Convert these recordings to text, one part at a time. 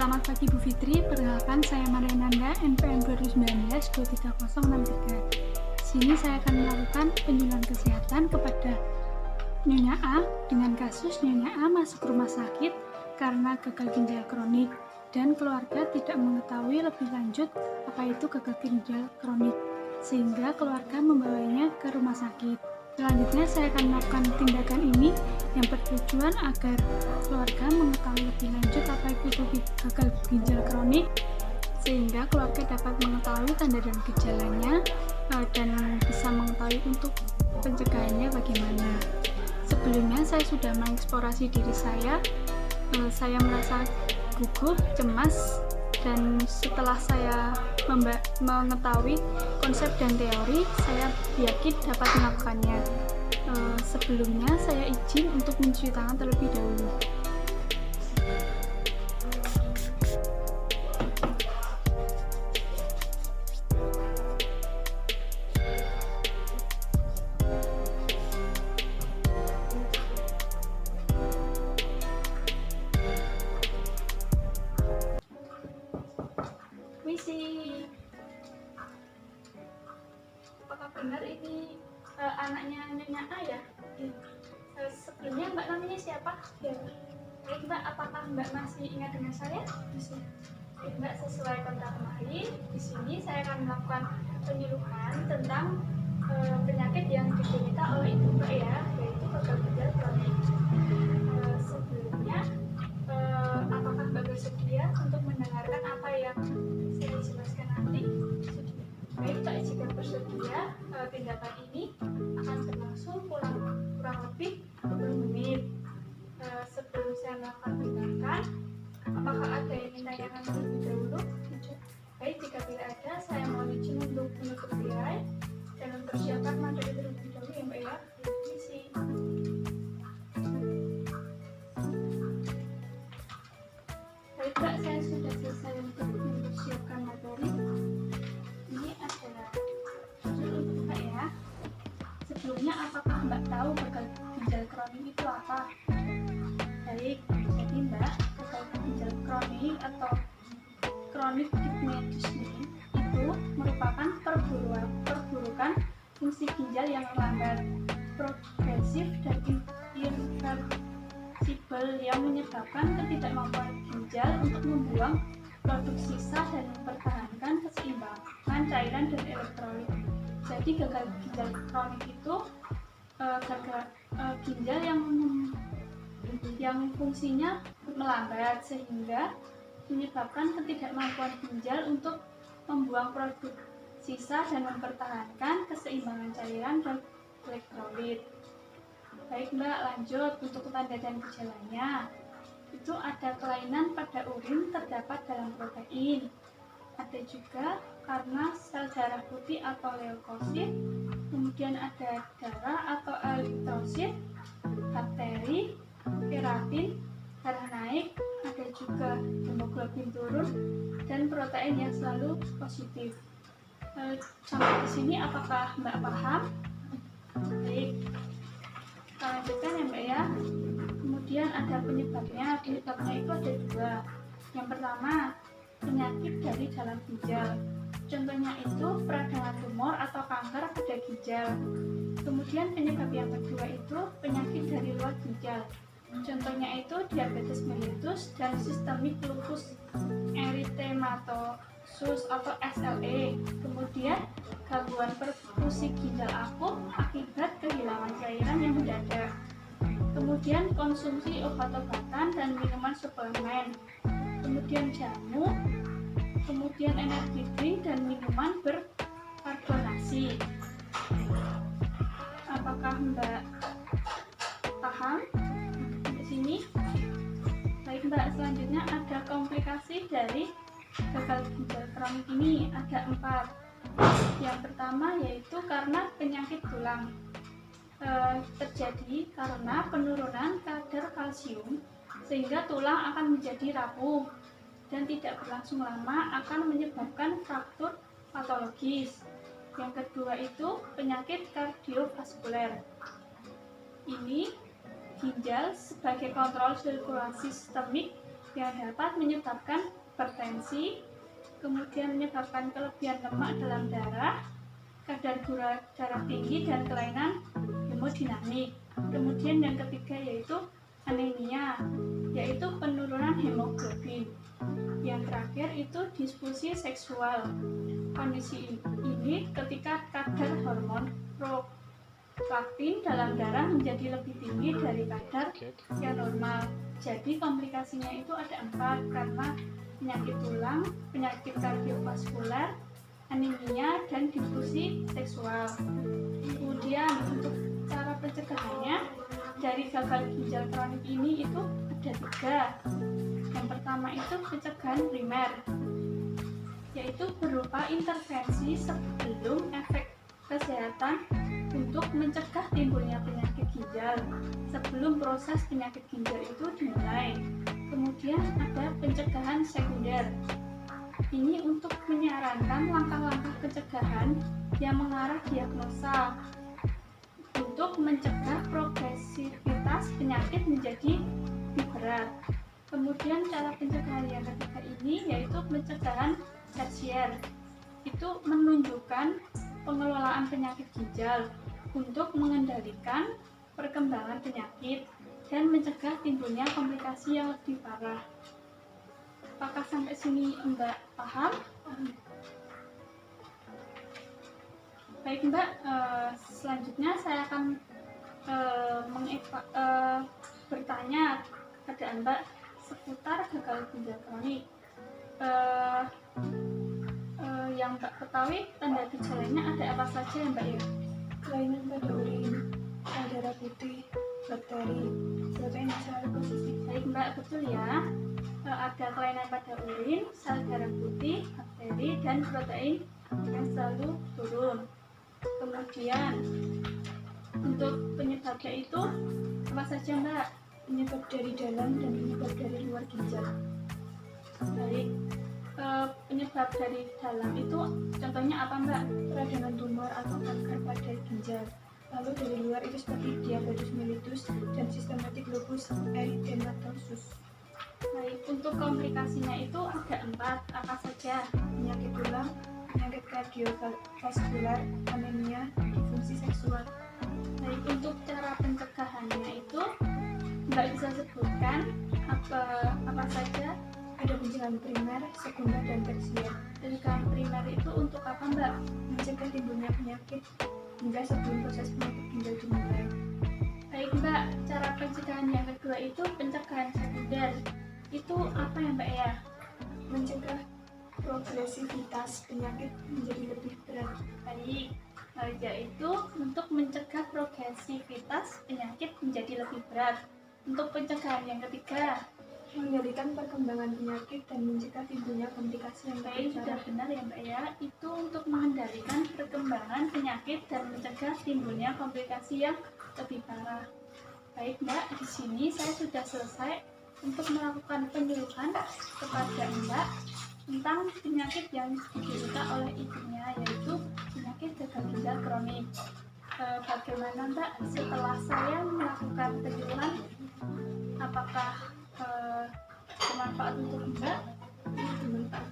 Selamat pagi Bu Fitri, perkenalkan saya Maria Nanda, NPM 2019-23063. Di sini saya akan melakukan penyuluhan kesehatan kepada Nyonya A dengan kasus Nyonya A masuk rumah sakit karena gagal ginjal kronik dan keluarga tidak mengetahui lebih lanjut apa itu gagal ginjal kronik, sehingga keluarga membawanya ke rumah sakit. Selanjutnya saya akan melakukan tindakan ini yang bertujuan agar keluarga mengetahui lebih lanjut apa itu gagal ginjal kronik, sehingga keluarga dapat mengetahui tanda dan gejalanya dan bisa mengetahui untuk pencegahannya bagaimana. Sebelumnya saya sudah mengeksplorasi diri saya merasa gugup, cemas, dan setelah saya mengetahui konsep dan teori, saya yakin dapat melakukannya. Sebelumnya saya izin untuk mencuci tangan terlebih dahulu. Misi, apakah benar ini anaknya Nyonya A ya? Sebelumnya Mbak namanya siapa? Ya. Baik Mbak, apakah Mbak masih ingat dengan saya? Masih. Mbak, sesuai kontrak kemarin, di sini saya akan melakukan penyuluhan tentang penyakit yang diderita oleh ibu Mbak ya, yaitu gagal ginjal kronik. Sebelumnya, apakah Mbak bersedia untuk mendengarkan apa yang saya jelaskan nanti? Baik Mbak, jika bersedia, tindakan ini akan berlangsung kurang lebih 20 menit. Sebelum saya melakukan tindakan, apakah ada yang ingin tanyakan terlebih dahulu? Baik, jika tidak ada, saya mohon izin untuk menutup tirai dan mempersiapkan materi terlebih dahulu ya Mbak ya. Misi. Baik Mbak, saya sudah selesai untuk mempersiapkan materi. Ini adalah judul untuk Mbak ya. Sebelumnya, apakah Mbak tahu gagal ginjal kronik itu apa? Baik, jadi Mbak, gagal ginjal kronik atau chronic kidney disease itu merupakan perburukan fungsi ginjal yang lambat, progresif, dan irreversibel yang menyebabkan ketidakmampuan ginjal untuk membuang produk sisa dan mempertahankan keseimbangan cairan dan elektrolit. Jadi gagal ginjal kronik itu ginjal yang fungsinya melambat sehingga menyebabkan ketidakmampuan ginjal untuk membuang produk sisa dan mempertahankan keseimbangan cairan dan elektrolit. Baik Mbak, lanjut untuk tanda dan gejalanya. Itu ada kelainan pada urin terdapat dalam protein. Ada juga karena sel darah putih atau leukosit, kemudian ada darah atau eritrosit, bakteri, keratin, darah naik, ada juga hemoglobin turun, dan protein yang selalu positif. Sampai di sini apakah Mbak paham? Baik, kita lanjutkan ya Mbak ya. Kemudian ada penyebabnya itu ada dua. Yang pertama, penyakit dari dalam ginjal. Contohnya itu peradangan tumor atau kanker pada ginjal. Kemudian penyebab yang kedua itu penyakit dari luar ginjal. Contohnya itu diabetes mellitus dan systemic lupus erythematosus atau SLE. Kemudian gangguan perfusi ginjal akut akibat kehilangan cairan yang mendadak. Kemudian konsumsi obat-obatan dan minuman suplemen. Kemudian jamu, kemudian energi drink dan minuman berkarbonasi. Apakah Mbak paham di sini? Baik Mbak, selanjutnya ada komplikasi dari gagal ginjal kronik ini, ada 4. Yang pertama yaitu karena penyakit tulang. Terjadi karena penurunan kadar kalsium sehingga tulang akan menjadi rapuh dan tidak berlangsung lama akan menyebabkan fraktur patologis. Yang kedua itu penyakit kardiovaskuler. Ini ginjal sebagai kontrol sirkulasi sistemik yang dapat menyebabkan hipertensi, kemudian menyebabkan kelebihan lemak dalam darah, kadar gula darah tinggi, dan kelainan hemodinamik. Kemudian yang ketiga yaitu anemia, yaitu penurunan hemoglobin. Yang terakhir itu disfusi seksual. Kondisi ini ketika kadar hormon prolaktin dalam darah menjadi lebih tinggi dari kadar yang normal. Jadi komplikasinya itu ada 4, karena penyakit tulang, penyakit kardiovaskuler, anemia, dan disfusi seksual. Kemudian untuk cara pencegahannya dari gagal ginjal kronik ini itu ada 3. Yang pertama itu pencegahan primer, yaitu berupa intervensi sebelum efek kesehatan untuk mencegah timbulnya penyakit ginjal sebelum proses penyakit ginjal itu dimulai. Kemudian ada pencegahan sekunder. Ini untuk menyarankan langkah-langkah pencegahan yang mengarah diagnosa untuk mencegah progresivitas penyakit menjadi lebih berat. Kemudian cara pencegahan yang ketiga ini yaitu pencegahan tersier. Itu menunjukkan pengelolaan penyakit ginjal untuk mengendalikan perkembangan penyakit dan mencegah timbulnya komplikasi yang lebih parah. Apakah sampai sini Mbak paham? Baik Mbak, selanjutnya saya akan bertanya kepada Mbak seputar gagal ginjal kronik. Yang Mbak ketahui tanda gejalanya ada apa saja ya Mbak ya? Kelainan pada urin, sel darah putih, bakteri, protein selalu positif. Baik Mbak, betul ya. Ada kelainan pada urin, sel darah putih, bakteri, dan protein yang selalu turun. Kemudian untuk penyebabnya itu apa saja Mbak? Penyebab dari dalam dan penyebab dari luar ginjal. Baik, penyebab dari dalam itu contohnya apa Mbak? Peradangan tumor atau kanker pada ginjal. Lalu dari luar itu seperti diabetes mellitus dan sistematik lupus erythematosus. Baik, untuk komplikasinya itu ada 4, apa saja? Penyakit tulang, penyakit kardiovaskular, anemia, disfungsi seksual. Baik, untuk cara pencegahannya itu Mbak bisa sebutkan apa saja? Ada pencegahan primer, sekunder, dan tersier. Pencegahan primer itu untuk apa Mbak? Mencegah timbulnya penyakit hingga sebelum proses penyakit ginjal dimulai. Baik Mbak, cara pencegahan yang kedua itu pencegahan sekunder. Itu apa ya Mbak ya? Mencegah progresivitas penyakit menjadi lebih berat. Baik, yaitu untuk mencegah progresivitas penyakit menjadi lebih berat. Untuk pencegahan yang ketiga, mengendalikan perkembangan penyakit dan mencegah timbulnya komplikasi yang baik, sudah benar ya Mbak ya. Itu untuk mengendalikan perkembangan penyakit dan mencegah timbulnya komplikasi yang lebih parah. Baik Mbak, di sini saya sudah selesai untuk melakukan penyuluhan kepada Mbak tentang penyakit yang diderita oleh ibunya, yaitu penyakit gagal ginjal kronik. Bagaimana Mbak setelah saya melakukan penyuluhan? Apakah bermanfaat untuk Mbak? bermanfaat.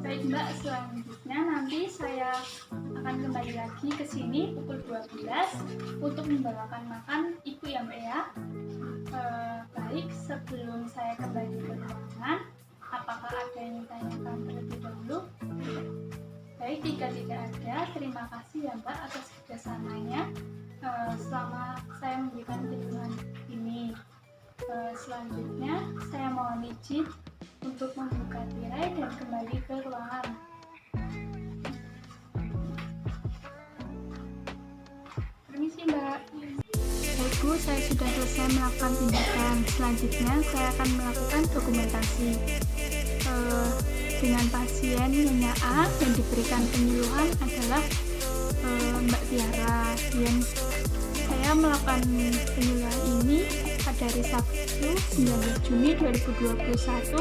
Baik Mbak, selanjutnya nanti saya akan kembali lagi ke sini pukul 12 untuk membawakan makan Ibu ya Mbak ya. Baik, sebelum saya kembali ke ruangan, apakah ada yang ditanyakan terlebih dahulu? Baik, jika tidak ada, terima kasih ya Mbak atas kerjasamanya selama saya memberikan penyuluhan ini. Selanjutnya saya mohon izin untuk membuka tirai dan kembali ke ruangan. Permisi Mbak. Baik Bu, saya sudah selesai melakukan tindakan. Selanjutnya saya akan melakukan dokumentasi dengan pasien Nyonya A yang diberikan penyuluhan adalah Mbak Tiara. Dan saya melakukan penyuluhan ini pada hari Sabtu 19 Juni 2021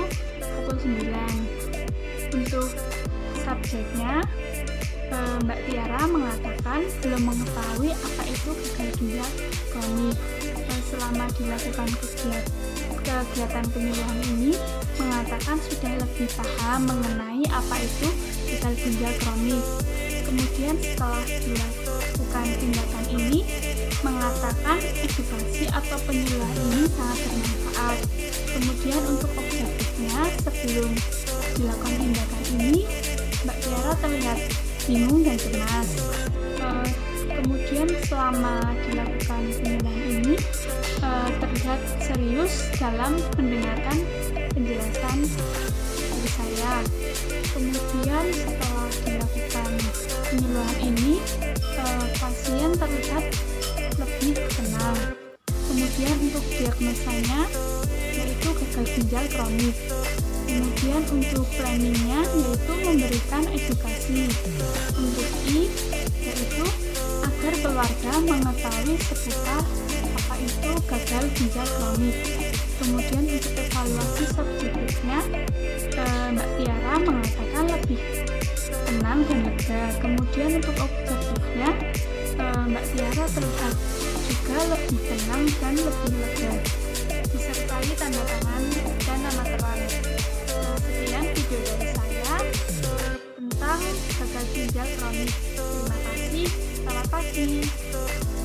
pukul 9. Untuk subjeknya, Mbak Tiara mengatakan belum mengetahui apa itu gagal ginjal kronik. Selama dilakukan kegiatan penyuluhan ini mengatakan sudah lebih paham mengenai apa itu gagal ginjal kronis. Kemudian setelah dilakukan tindakan ini, mengatakan edukasi atau penyuluhan ini sangat bermanfaat. Kemudian untuk objektifnya, sebelum dilakukan tindakan ini, Mbak Tiara terlihat bingung dan cemas. Kemudian selama dilakukan penyuluhan ini, terlihat serius dalam mendengarkan penjelasan dari saya. Kemudian setelah dilakukan penyuluhan ini, pasien terlihat lebih tenang. Kemudian untuk diagnosanya yaitu gagal ginjal kronis. Kemudian untuk planningnya yaitu memberikan edukasi. Untuk I yaitu agar keluarga mengetahui seputar apa itu gagal ginjal kronis. Kemudian untuk evaluasi subjektifnya, Mbak Tiara mengatakan lebih tenang dan lega. Kemudian untuk objektifnya, Mbak Tiara terlihat juga lebih tenang dan lebih lega, disertai tanda tangan dan nama terang. Sekian video dari saya tentang gagal ginjal kronis. Terima kasih, selamat pagi.